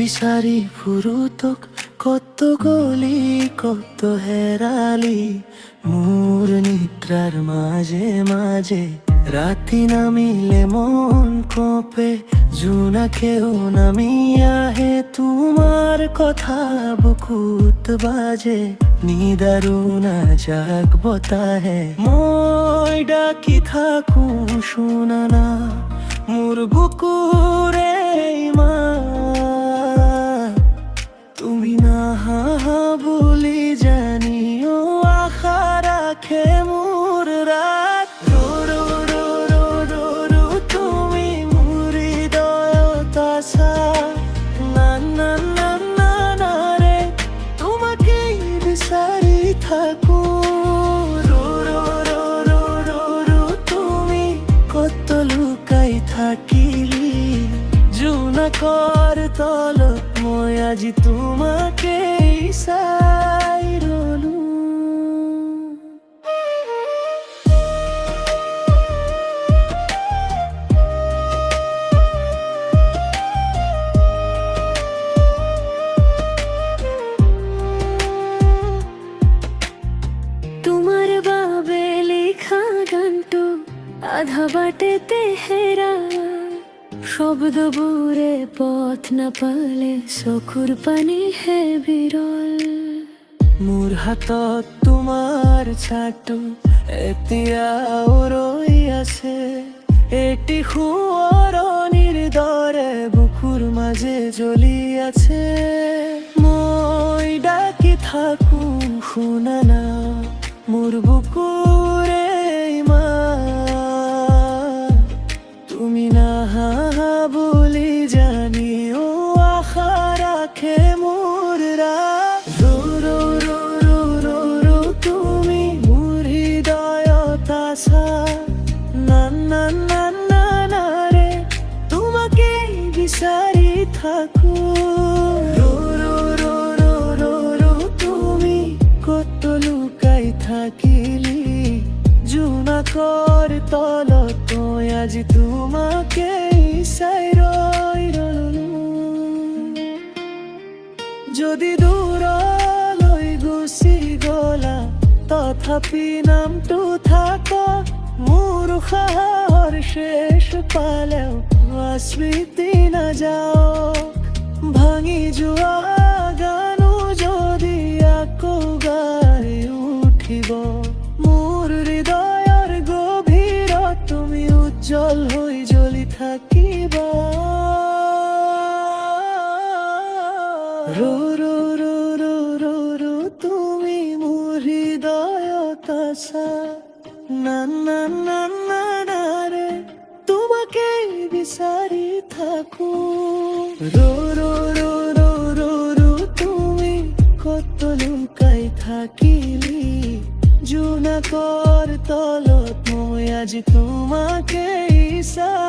বিচাৰি ফুৰো তোক কত গলি কত হেৰালি মোৰ নিদ্ৰাৰ মাজে মাজে ৰাতি নামিলে মন কঁপে জোনাকেও নামি আহে তোমাৰ কথা বুকুত বাজে নিদাৰু নাজাক বতাহে মই ডাকি থাকো শুনা না মোৰ বুকুৰে ইমান তুমি নাহা বুলি জানিও আশা ৰাখে মোৰ ৰাত ৰো ৰো ৰো ৰো ৰো তুমি মোৰ হৃদয়ত আছা না না না না না ৰে তোমাকেই বিচাৰি থাকো ৰো ৰো ৰো ৰো ৰো ৰো তুমি কত লুকাই থাকিলি জোনাকৰ তলত মই আজি তোমাকে চাই ৰলো তোমার বাবে লেখা গানটো আধা বাটেতে হেৰা শব্দবোৰে পথ নাপালে চকুৰ পানী হে বিৰল মোৰ হাতত তোমাৰ ছাটো এতিয়াও ৰৈ আছে এটি সোঁৱৰণিৰ দৰে বুকুৰ মাজে জ্বলি আছে মই ডাকি থাকো শুনা না মোৰ বুকুৰে ইমান তুমি নাহা বুলি জানিও আশা ৰাখে মোৰ ৰাত ৰো ৰো ৰো ৰো ৰো তুমি মোৰ হৃদয়ত আছা না না না না না ৰে তোমাকে বিচাৰি থাকো ৰো ৰো ৰো ৰো ৰো ৰো তুমি কত লুকাই থাকিলি জোনাকৰ তলত মই আজি তোমাকে চাই ৰৈ ৰলো যদি দূৰলৈ গুচি গলা তথাপি নামটো থাক মোৰ উশাহৰ শেষ পালেও স্মৃতি নাযাওক ভাঙি যোৱা গানো যদি আকৌ গাই উঠিব মোৰ হৃদয়ৰ গভীৰত তুমি উজ্জ্বল হৈ জ্বলি থাকিবা ৰো ৰো ৰো ৰো ৰো ৰো তুমি মোৰ হৃদয়ত আছা না না না না না ৰে তোমাকে বিচাৰি থাকো ৰো ৰো ৰো ৰো ৰো ৰো তুমি কত লুকাই থাকিলি জোনাকৰ তলত মই আজি তোমাকে চাই